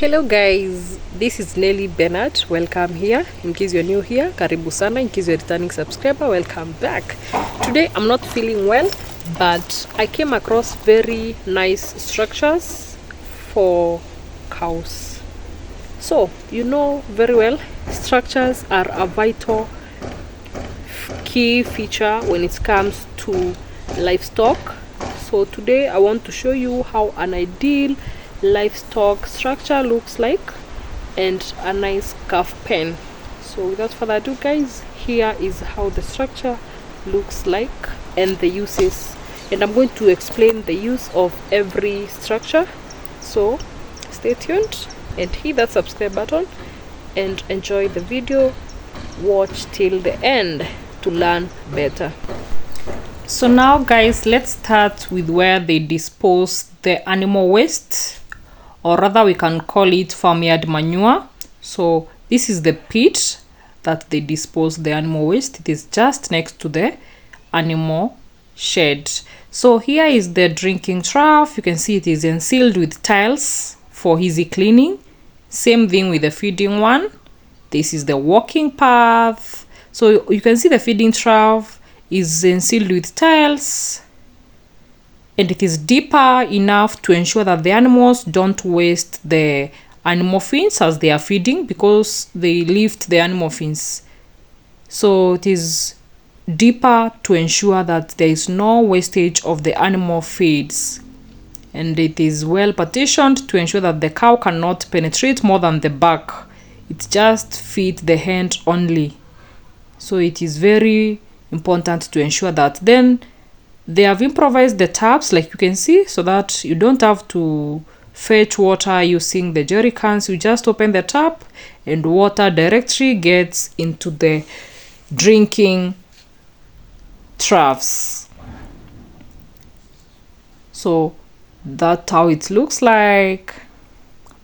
Hello guys, this is Nelly Bernard. Welcome here. In case you're new here, karibu sana. In case you're a returning subscriber, welcome back. Today I'm not feeling well, but I came across very nice structures for cows. So you know very well, structures are a vital key feature when it comes to livestock. So today I want to show you how an ideal livestock structure looks like and a nice calf pen. So without further ado guys, here is how the structure looks like and the uses, and I'm going to explain the use of every structure. So stay tuned and hit that subscribe button and enjoy the video. Watch till the end to learn better. So now guys, let's start with where they dispose the animal waste, or rather we can call it farmyard manure. So this is the pit that they dispose the animal waste. It is just next to the animal shed. So here is the drinking trough. You can see it is sealed with tiles for easy cleaning. Same thing with the feeding one. This is the walking path. So you can see the feeding trough is sealed with tiles, and it is deeper enough to ensure that the animals don't waste the animal feeds as they are feeding, because they lift the animal feeds. So it is deeper to ensure that there is no wastage of the animal feeds, and it is well partitioned to ensure that the cow cannot penetrate more than the back. It just feeds the hand only. So it is very important to ensure that. Then they have improvised the taps, like you can see, so that you don't have to fetch water using the jerry cans. You just open the tap and water directly gets into the drinking troughs. So that's how it looks like.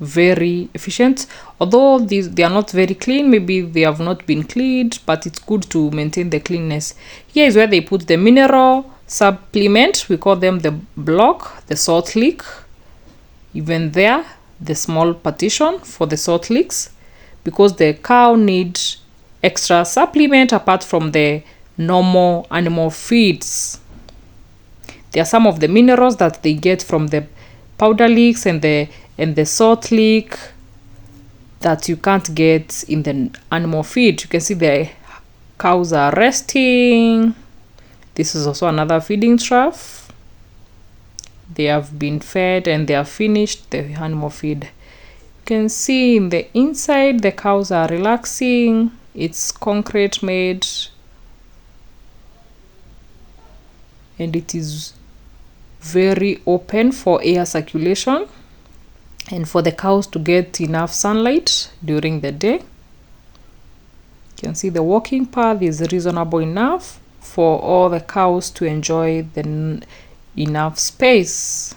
Very efficient, although they are not very clean. Maybe they have not been cleaned, but it's good to maintain the cleanness. Here is where they put the mineral supplement. We call them the block, the salt lick. Even there, the small partition for the salt licks, because the cow needs extra supplement apart from the normal animal feeds. There are some of the minerals that they get from the powder licks and the salt lick that you can't get in the animal feed. You can see the cows are resting. This is also another feeding trough. They have been fed and they have finished the animal feed. You can see in the inside the cows are relaxing. It's concrete made, and it is very open for air circulation and for the cows to get enough sunlight during the day. You can see the walking path is reasonable enough for all the cows to enjoy enough space.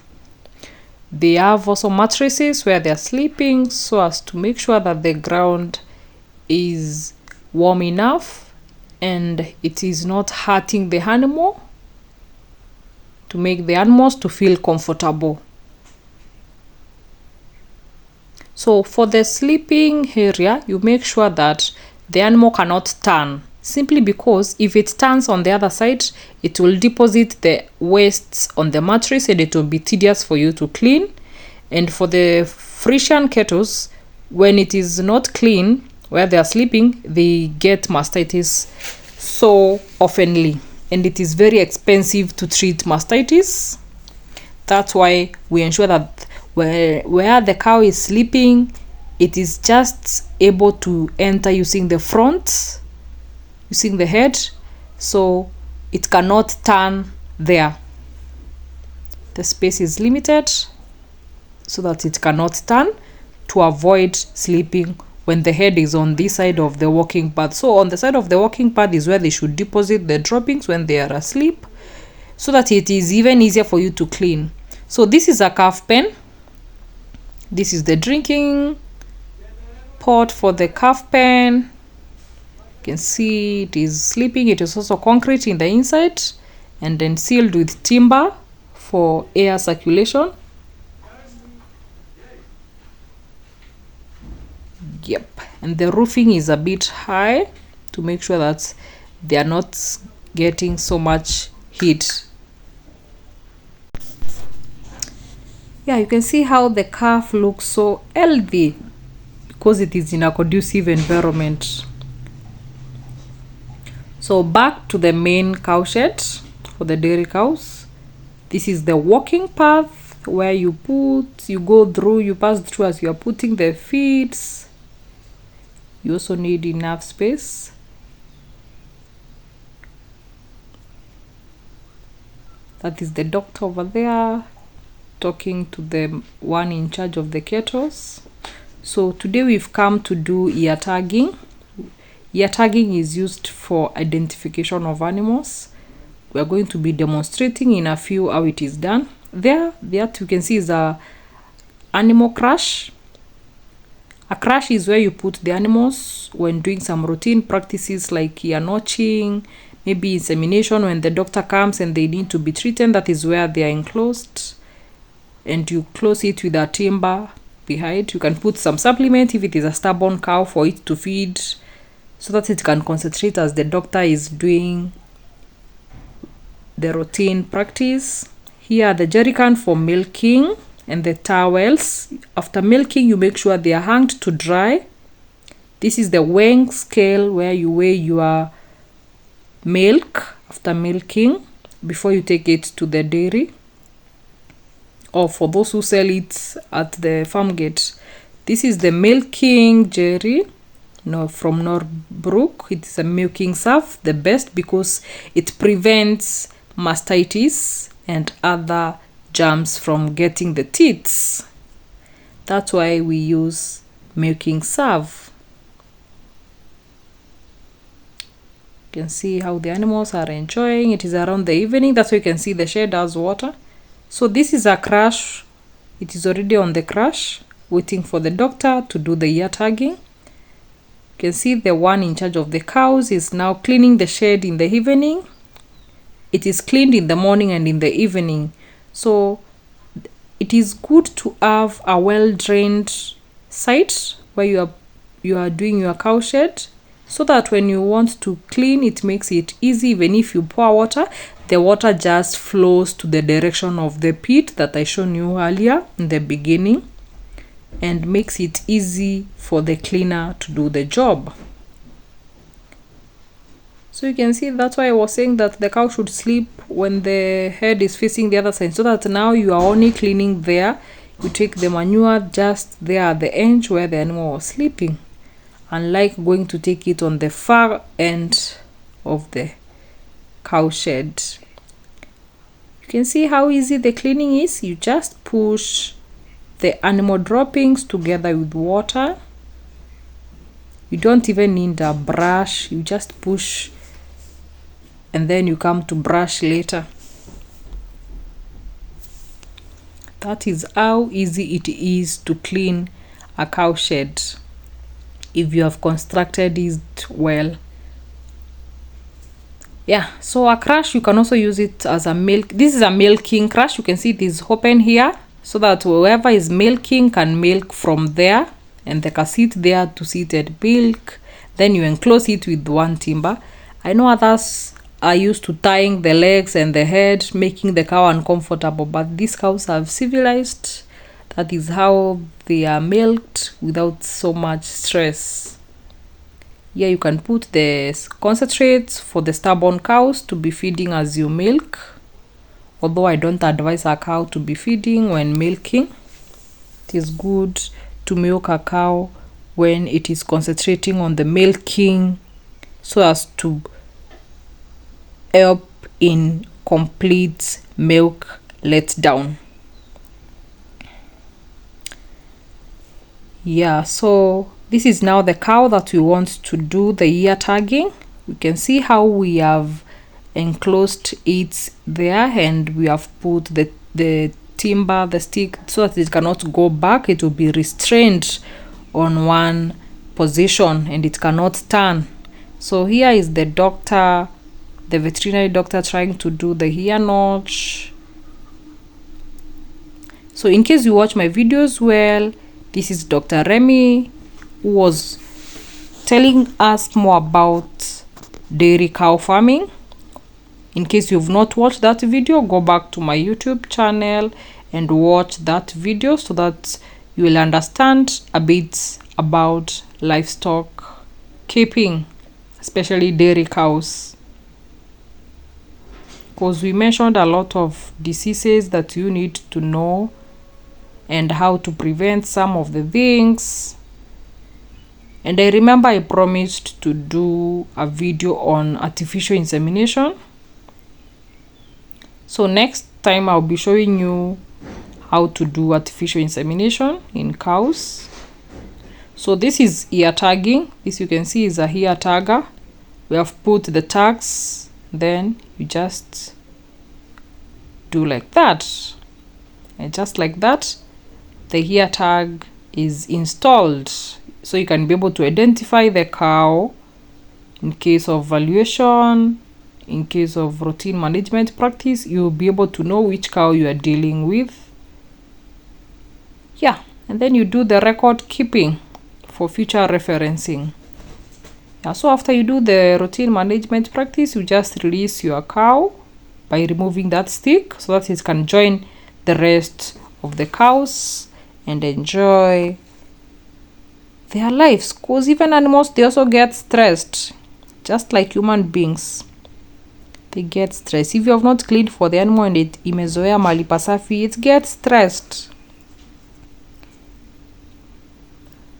They have also mattresses where they are sleeping, so as to make sure that the ground is warm enough and it is not hurting the animal, to make the animals to feel comfortable. So for the sleeping area, you make sure that the animal cannot turn, simply because if it turns on the other side, it will deposit the wastes on the mattress and it will be tedious for you to clean. And for the Frisian kettles, when it is not clean where they are sleeping, they get mastitis so oftenly, and it is very expensive to treat mastitis. That's why we ensure that where the cow is sleeping, it is just able to enter using the front, using the head, so it cannot turn there. The space is limited so that it cannot turn, to avoid sleeping when the head is on this side of the walking path. So on the side of the walking path is where they should deposit the droppings when they are asleep, so that it is even easier for you to clean. So this is a calf pen. This is the drinking pot for the calf pen. You can see it is sleeping. It is also concrete in the inside and then sealed with timber for air circulation. Yep, and the roofing is a bit high to make sure that they are not getting so much heat. Yeah, you can see how the calf looks so healthy because it is in a conducive environment. So back to the main cow shed for the dairy cows. This is the walking path where you pass through as you are putting the feeds. You also need enough space. That is the doctor over there talking to the one in charge of the kettles. So today we've come to do ear tagging. Ear tagging is used for identification of animals. We are going to be demonstrating in a few how it is done. There you can see is a animal crash. A crash is where you put the animals when doing some routine practices like ear notching, maybe insemination when the doctor comes and they need to be treated. That is where they are enclosed, and you close it with a timber behind. You can put some supplement if it is a stubborn cow for it to feed, so that it can concentrate as the doctor is doing the routine practice. Here are the jerrycan for milking and the towels. After milking, you make sure they are hanged to dry. This is the weighing scale where you weigh your milk after milking before you take it to the dairy, or for those who sell it at the farm gate. This is the milking jerry from Norbrook. It is a milking surf, the best because it prevents mastitis and other germs from getting the teats. That's why we use milking surf. You can see how the animals are enjoying. It is around the evening. That's why you can see the shed has water. So this is a crash. It is already on the crash, waiting for the doctor to do the ear tagging. You can see the one in charge of the cows is now cleaning the shed in the evening. It is cleaned in the morning and in the evening. So it is good to have a well-drained site where you are doing your cow shed, so that when you want to clean, it makes it easy. Even if you pour water, the water just flows to the direction of the pit that I shown you earlier in the beginning, and makes it easy for the cleaner to do the job. So you can see that's why I was saying that the cow should sleep when the head is facing the other side, so that now you are only cleaning there. You take the manure just there at the edge where the animal was sleeping, unlike going to take it on the far end of the cow shed. You can see how easy the cleaning is. You just push the animal droppings together with water. You don't even need a brush. You just push and then you come to brush later. That is how easy it is to clean a cow shed if you have constructed it well. Yeah, so a crash, you can also use it as a milk. This is a milking crash. You can see it is open here, so that whoever is milking can milk from there, and they can sit there to sit and milk. Then you enclose it with one timber. I know others are used to tying the legs and the head, making the cow uncomfortable, but these cows are civilized. That is how they are milked without so much stress. Here you can put the concentrates for the stubborn cows to be feeding as you milk, although I don't advise a cow to be feeding when milking. It is good to milk a cow when it is concentrating on the milking, so as to help in complete milk letdown. Yeah, so this is now the cow that we want to do the ear tagging. You can see how we have enclosed it there, and we have put the timber, the stick, so that it cannot go back. It will be restrained on one position and it cannot turn. So here is the doctor, the veterinary doctor, trying to do the ear notch. So in case you watch my videos well, this is Dr. Remy who was telling us more about dairy cow farming. In case you've not watched that video, go back to my YouTube channel and watch that video so that you will understand a bit about livestock keeping, especially dairy cows, because we mentioned a lot of diseases that you need to know and how to prevent some of the things. And I remember I promised to do a video on artificial insemination. So next time I'll be showing you how to do artificial insemination in cows. So this is ear tagging. This you can see is a ear tagger. We have put the tags, then you just do like that, and just like that the ear tag is installed, so you can be able to identify the cow in case of valuation. In case of routine management practice, you'll be able to know which cow you are dealing with. Yeah, and then you do the record keeping for future referencing. Yeah, so after you do the routine management practice, you just release your cow by removing that stick so that it can join the rest of the cows and enjoy their lives. Because even animals, they also get stressed, just like human beings. They get stressed. If you have not cleaned for the animal and it imezoea mali pasafi, it gets stressed.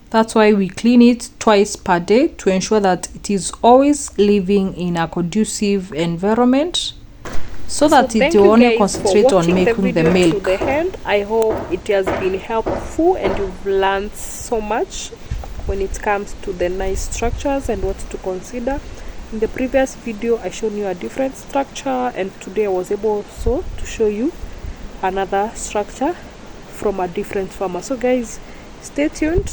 That's why we clean it twice per day to ensure that it is always living in a conducive environment, so that it will only concentrate on making the milk. To the end. I hope it has been helpful and you've learned so much when it comes to the nice structures and what to consider. In the previous video I showed you a different structure, and today I was able also to show you another structure from a different farmer. So guys, stay tuned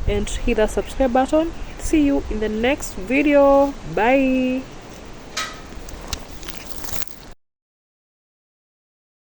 and hit the subscribe button. See you in the next video. Bye.